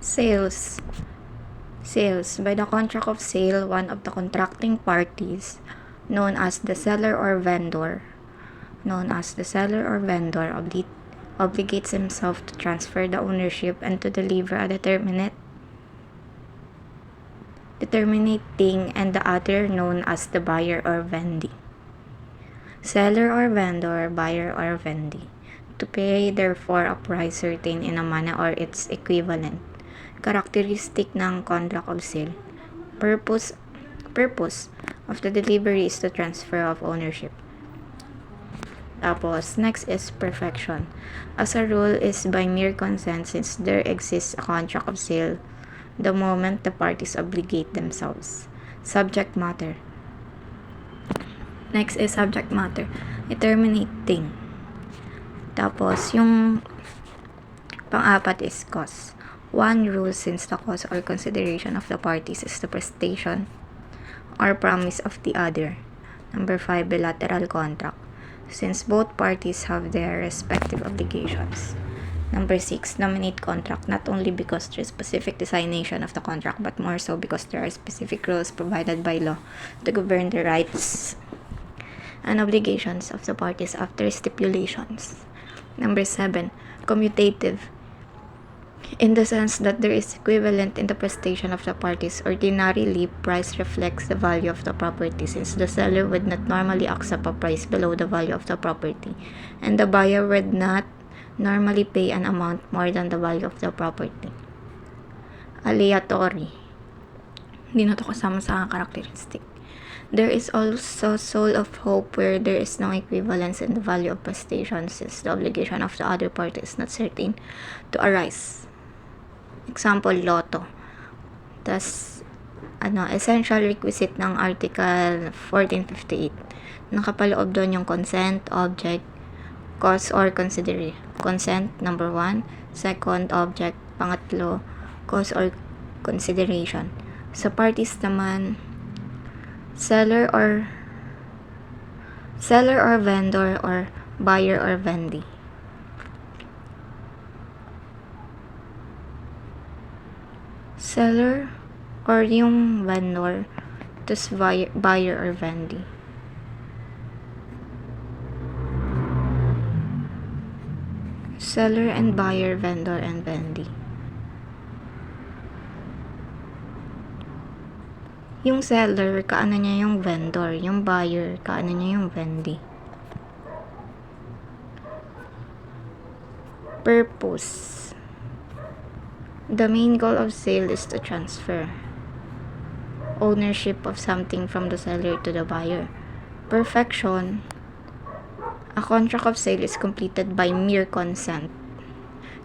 Sales. Sales. By the contract of sale, one of the contracting parties, known as the seller or vendor, obligates himself to transfer the ownership and to deliver a determinate thing, and the other known as the buyer or vendee. Seller or vendor, buyer or vendee. To pay therefore a price certain in a manner or its equivalent. Characteristic ng contract of sale. Purpose of the delivery is the transfer of ownership. Tapos, next is perfection. As a rule is by mere consent, since there exists a contract of sale the moment the parties obligate themselves. Subject matter. Next is subject matter. Terminating. Tapos, yung pang-apat is cause. One rule, since the cause or consideration of the parties is the prestation or promise of the other. Number 5, bilateral contract, since both parties have their respective obligations. Number 6, nominate contract, not only because there is specific designation of the contract, but more so because there are specific rules provided by law to govern the rights and obligations of the parties after stipulations. Number 7, commutative, in the sense that there is equivalent in the prestation of the parties. Ordinarily, price reflects the value of the property, since the seller would not normally accept a price below the value of the property, and the buyer would not normally pay an amount more than the value of the property. Aleatory. Hindi na to kasama sa characteristic. There is also soul of hope, where there is no equivalence in the value of prestation, since the obligation of the other party is not certain to arise. Example, lotto. Tas, essential requisite ng Article 1458. Nakapaloob doon yung consent, object, cause or consideration. Consent, number 1. Second, object. Pangatlo, cause or consideration. Sa parties naman, seller or vendor, or buyer or vendee. Seller or yung vendor, tas buyer or vendee. Seller and buyer, vendor and vendee. Yung seller, kaano niya yung vendor. Yung buyer, kaano niya yung vendee. Purpose. The main goal of sale is to transfer ownership of something from the seller to the buyer. Perfection. A contract of sale is completed by mere consent.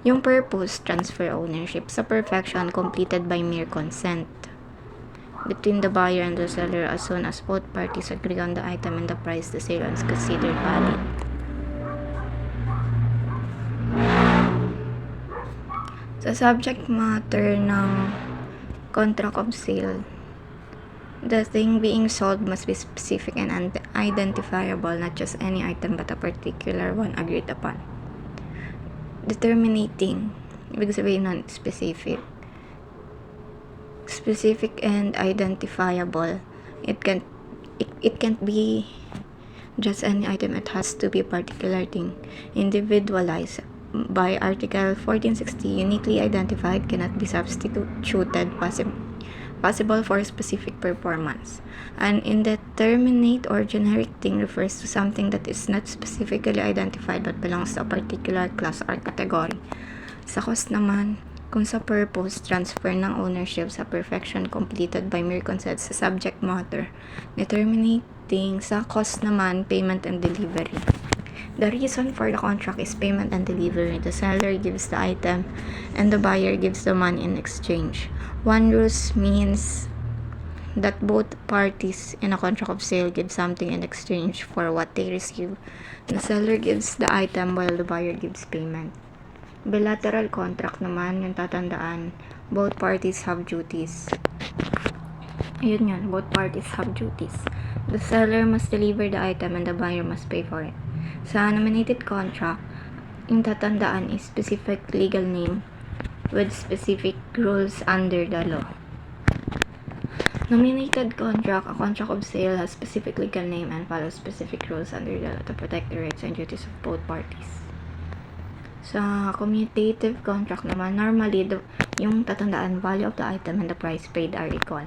Yung purpose, transfer ownership. Sa perfection, completed by mere consent between the buyer and the seller as soon as both parties agree on the item and the price the sale is considered valid. Sa subject matter ng contract of sale, the thing being sold must be specific and identifiable, not just any item but a particular one agreed upon. Determinating, ibig sabihin nun, specific and identifiable. It can't be just any item, it has to be a particular thing. Individualized. By Article 1460, uniquely identified, cannot be substituted, possible for specific performance. An indeterminate or generic thing refers to something that is not specifically identified but belongs to a particular class or category. Sa cause naman, kung sa purpose, transfer ng ownership. Sa perfection, completed by mere consent. Sa subject matter, determinating. Sa cause naman, payment and delivery. The reason for the contract is payment and delivery. The seller gives the item and the buyer gives the money in exchange. One rule means that both parties in a contract of sale give something in exchange for what they receive. The seller gives the item while the buyer gives payment. Bilateral contract naman, yung tatandaan, both parties have duties. Yun, both parties have duties. The seller must deliver the item and the buyer must pay for it. Sa nominated contract, yung tatandaan is specific legal name, with specific rules under the law. Nominated contract. A contract of sale has specific legal name and follows specific rules under the law to protect the rights and duties of both parties. Sa commutative contract naman, normally, yung tatandaan, value of the item and the price paid are equal.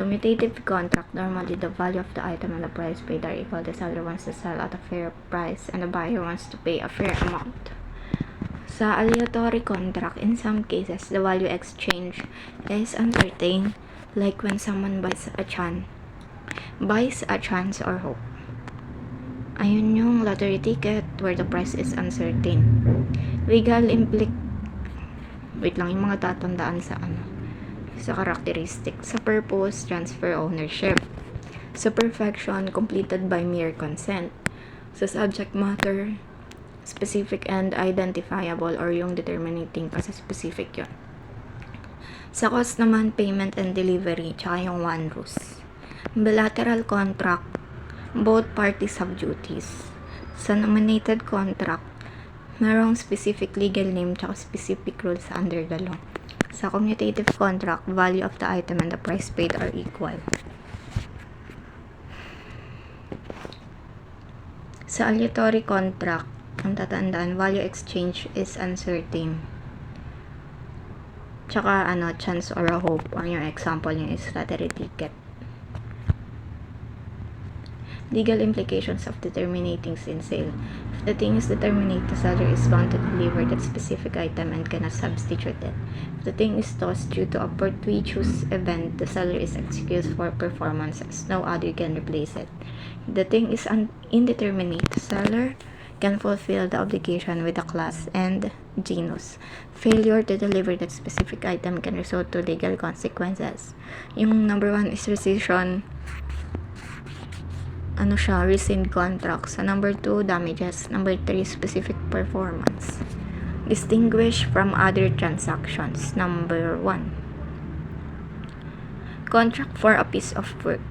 Commutative contract, normally the value of the item and the price paid are equal. The seller wants to sell at a fair price and the buyer wants to pay a fair amount. Sa aleatory contract, in some cases, the value exchange is uncertain, like when someone buys a chance or hope. Ayun yung lottery ticket where the price is uncertain. Legal wait lang, yung mga tatandaan sa characteristic. Sa purpose, transfer ownership. Sa perfection, completed by mere consent. Sa subject matter, specific and identifiable, or yung determinating kasi specific yun. Sa cost naman, payment and delivery, tsaka yung one ruse. Bilateral contract, both parties have duties. Sa nominated contract, merong specific legal name tsaka specific rules under the law. Sa commutative contract, value of the item and the price paid are equal. Sa aleatory contract, ang tatandaan, value exchange is uncertain. Tsaka chance or a hope, or yung example niya is lottery ticket. Legal implications of the terminating in sale. If the thing is determinate, the seller is bound to deliver that specific item and cannot substitute it. If the thing is lost due to a fortuitous event, the seller is excused for performance as no other can replace it. If the thing is indeterminate, the seller can fulfill the obligation with a class and genus. Failure to deliver that specific item can result to legal consequences. Yung number 1 is rescission. Rescind contract. Sa number 2, damages. Number 3, specific performance. Distinguish from other transactions. Number 1, contract for a piece of work.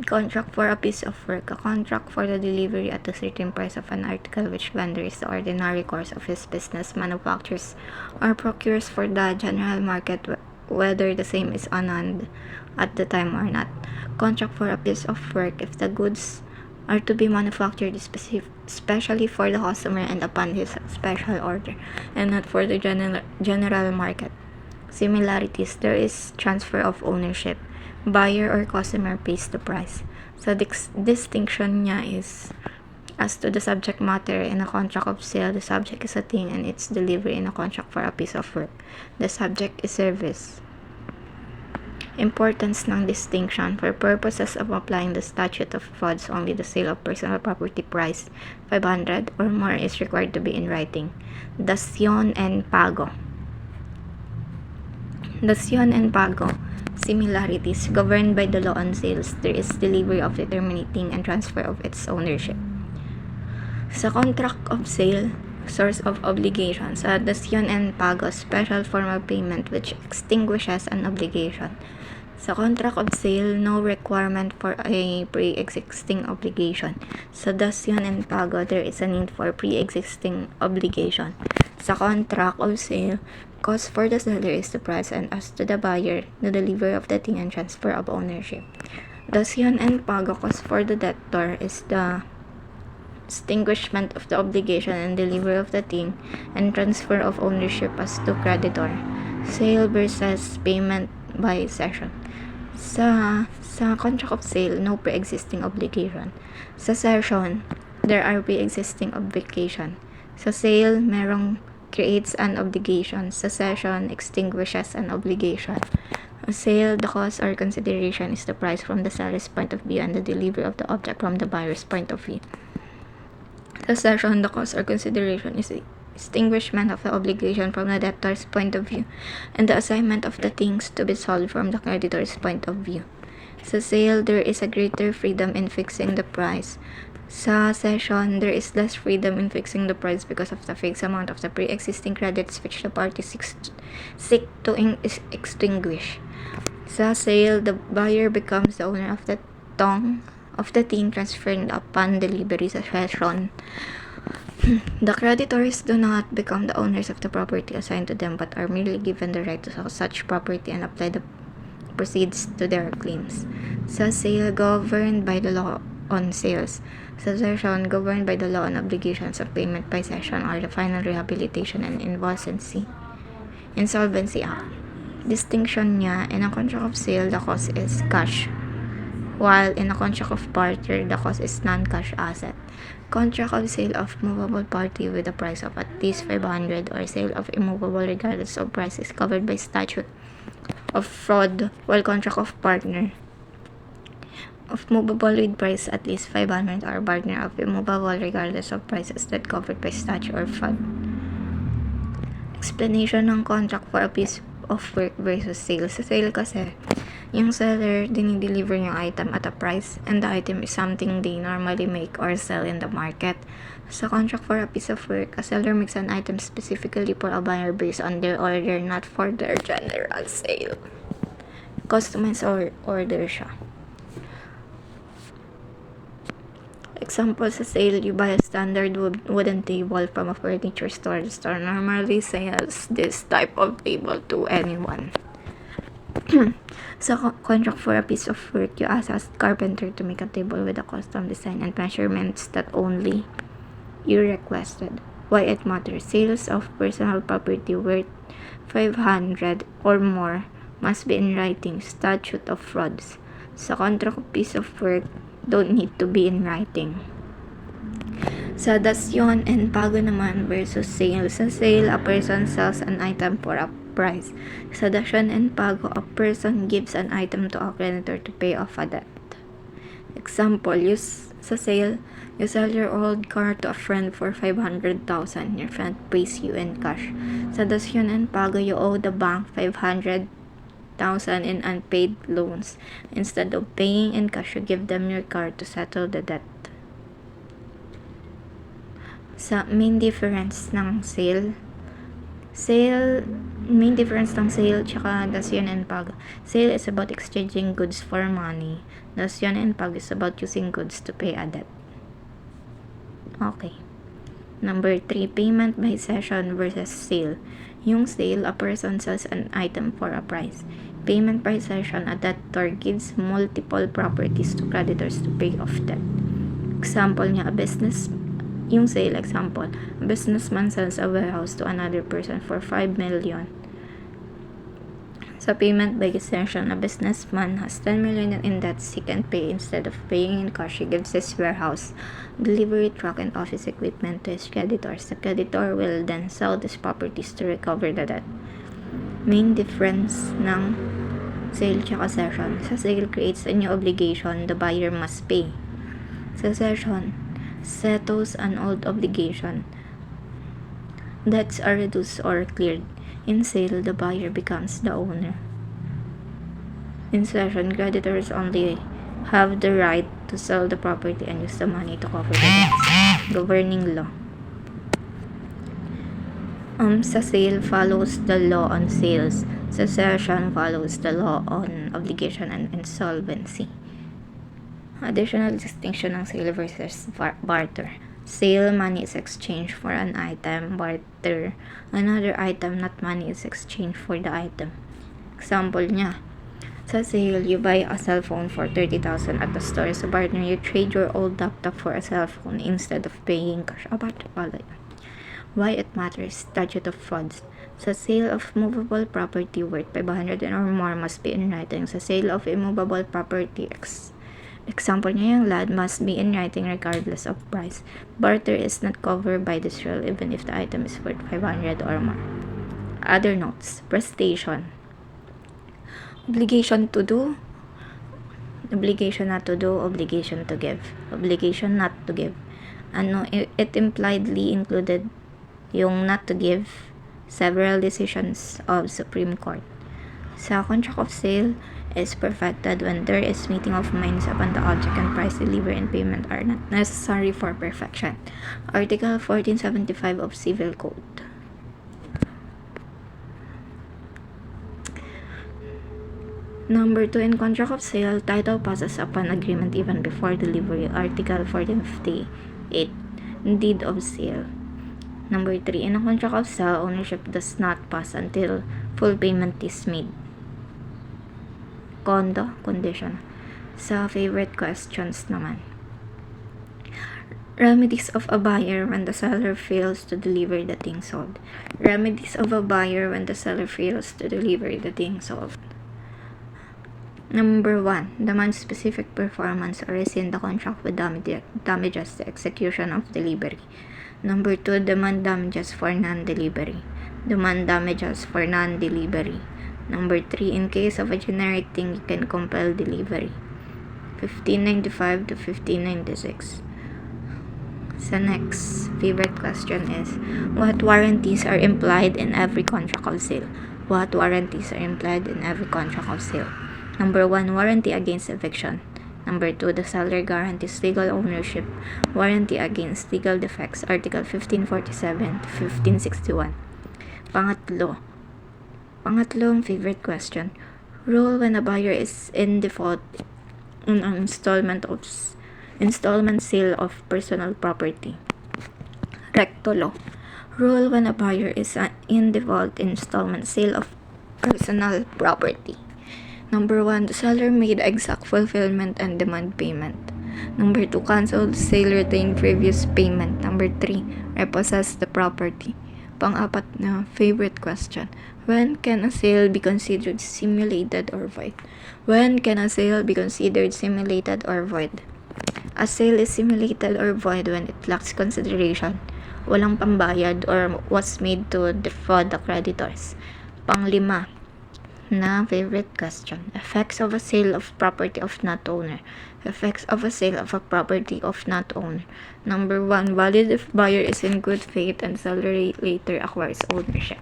Contract for a piece of work. A contract for the delivery at a certain price of an article which vendor is the ordinary course of his business manufactures or procures for the general market, whether the same is on hand at the time or not. Contract for a piece of work if the goods are to be manufactured especially for the customer and upon his special order, and not for the general market. Similarities, there is transfer of ownership. Buyer or customer pays the price. So distinction niya is, as to the subject matter, in a contract of sale, the subject is a thing and its delivery. In a contract for a piece of work, the subject is service. Importance ng distinction. For purposes of applying the statute of frauds, only the sale of personal property price 500 or more is required to be in writing. Dación and pago. Dación and pago. Similarities. Governed by the law on sales, there is delivery of the terminating and transfer of its ownership. Sa contract of sale, source of obligation. Sa dación and pago, special form of payment which extinguishes an obligation. Sa contract of sale, no requirement for a pre-existing obligation. Sa dación and pago, there is a need for pre-existing obligation. Sa contract of sale, cost for the seller is the price, and as to the buyer, the delivery of the thing and transfer of ownership. Dación and pago, cost for the debtor is the extinguishment of the obligation and delivery of the thing and transfer of ownership as to creditor. Sale versus payment by cession. Sa contract of sale, no pre-existing obligation. Sa cession, there are pre-existing obligation. Sa sale, merong creates an obligation. Sa cession, extinguishes an obligation. A sale, the cost or consideration is the price from the seller's point of view and the delivery of the object from the buyer's point of view. Sa cession, the cost or consideration is the extinguishment of the obligation from the debtor's point of view and the assignment of the things to be sold from the creditor's point of view. Sa sale, there is a greater freedom in fixing the price. Sa cession, there is less freedom in fixing the price because of the fixed amount of the pre-existing credits which the parties seek to extinguish. Sa sale, the buyer becomes the owner of the thing transferred upon delivery. Sa cession, The creditors do not become the owners of the property assigned to them but are merely given the right to sell such property and apply the proceeds to their claims. Sa sale, governed by the law on sales. Succession, governed by the law on obligations of payment by cession or the final rehabilitation and Insolvency Act. Distinction niya, in a contract of sale, the cost is cash, while in a contract of barter, the cost is non-cash asset. Contract of sale of movable party with a price of at least 500 or sale of immovable regardless of price is covered by statute of fraud, while contract of partner of movable with price at least 500 or partner of immovable regardless of price is not covered by statute or fraud. Explanation ng contract for a piece of work versus sale. Sa sale kasi, yung seller dinideliver yung item at a price and the item is something they normally make or sell in the market. Sa contract for a piece of work, a seller makes an item specifically for a buyer based on their order, not for their general sale. Customized order siya. Example sa sale, you buy a standard wooden table from a furniture store. The store normally sells this type of table to anyone. Sa contract for a piece of work, you ask a carpenter to make a table with a custom design and measurements that only you requested. Why it matters. Sales of personal property worth 500 or more must be in writing. Statute of frauds. Sa contract of piece of work, don't need to be in writing. Sa dasyon and pago naman versus sale. Sa sale, a person sells an item for a price. Sa dasyon and pago, a person gives an item to a creditor to pay off a debt. Example, sa sale, you sell your old car to a friend for 500,000. Your friend pays you in cash. Sa dasyon and pago, you owe the bank 500,000 in unpaid loans. Instead of paying in cash, you give them your car to settle the debt. Sa main difference ng sale tsaka dasyon and pago. Sale is about exchanging goods for money. Dasyon and pago is about using goods to pay a debt. Okay. Number 3, payment by cession versus sale. Yung sale, a person sells an item for a price. Payment by cession, a debtor gives multiple properties to creditors to pay off debt. Example niya, yung sale example, a businessman sells a warehouse to another person for 5 million. Sa payment by cession, a businessman has 10 million in debts he can pay. Instead of paying in cash, he gives his warehouse, delivery truck, and office equipment to his creditors. The creditor will then sell these properties to recover the debt. Main difference ng sale tsaka cession. Sa sale, creates a new obligation the buyer must pay. Sa cession, settles an old obligation. Debts are reduced or cleared. In sale, the buyer becomes the owner. In cession, creditors only have the right to sell the property and use the money to cover the debts. Governing law. Sa sale, follows the law on sales. Sa cession, follows the law on obligation and insolvency. Additional distinction ng sale versus barter. Sale, money is exchanged for an item. Barter, another item, not money, is exchanged for the item. Example niya, sa sale, you buy a cell phone for 30,000 at the store. Sa barter, you trade your old laptop for a cell phone instead of paying cash. Barter pala yun. Why it matters. Statute of frauds. Sa sale of movable property worth 500 or more must be in writing. Sa sale of immovable property, example niya yung land, must be in writing regardless of price. Barter is not covered by this rule even if the item is worth 500 or more. Other notes. Prestation. Obligation to do, obligation not to do, obligation to give. Obligation not to give. It impliedly included yung not to give several decisions of Supreme Court. Sa contract of sale, is perfected when there is meeting of minds upon the object and price, delivery, and payment are not necessary for perfection. Article 1475 of Civil Code. Number 2, in contract of sale, title passes upon agreement even before delivery. Article 1458. deed of sale. Number 3, in a contract of sale, ownership does not pass until full payment is made. Condo, condition. Sa favorite questions naman. Remedies of a buyer when the seller fails to deliver the thing sold. Remedies of a buyer when the seller fails to deliver the thing sold. Number 1, demand specific performance or rescind the contract with damages the execution of delivery. Number 2, demand damages for non-delivery. Demand damages for non-delivery. Number 3, in case of a generic thing, you can compel delivery. 1595 to 1596. So next favorite question is, what warranties are implied in every contract of sale? What warranties are implied in every contract of sale? Number 1, warranty against eviction. Number 2, the seller guarantees legal ownership. Warranty against legal defects, Article 1547 to 1561. Pangatlong favorite question, rule when a buyer is in default on an installment sale of personal property. Recto law. Rule when a buyer is in default installment sale of personal property. Number 1, the seller made exact fulfillment and demand payment. Number 2, cancel sale, retain previous payment. Number 3, repossess the property. Pang-apat na favorite question, when can a sale be considered simulated or void? When can a sale be considered simulated or void? A sale is simulated or void when it lacks consideration, walang pambayad, or was made to defraud the creditors. Pang-5 na favorite question, effects of a sale of property of not owner. Effects of a sale of a property of not owner. Number 1, valid if buyer is in good faith and seller later acquires ownership.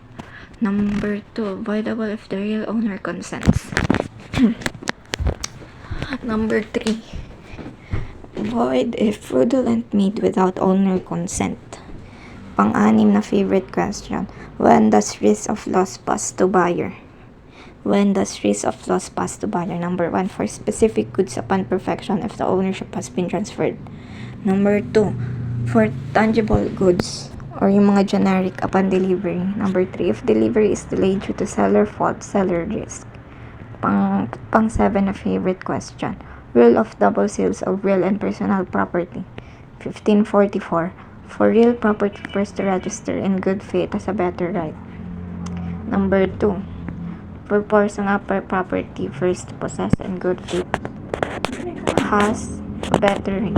Number 2, voidable if the real owner consents. Number 3, void if fraudulent made without owner consent. Pang-6 na favorite question, when does risk of loss pass to buyer? When does risk of loss pass to buyer? Number 1, for specific goods upon perfection if the ownership has been transferred. Number 2, for tangible goods or yung mga generic upon delivery. Number 3, if delivery is delayed due to seller fault, seller risk. Pang-7 na favorite question, rule of double sales of real and personal property. 1544, for real property first to register in good faith has a better right. Number 2, for personal property first to possess in good faith has a better right.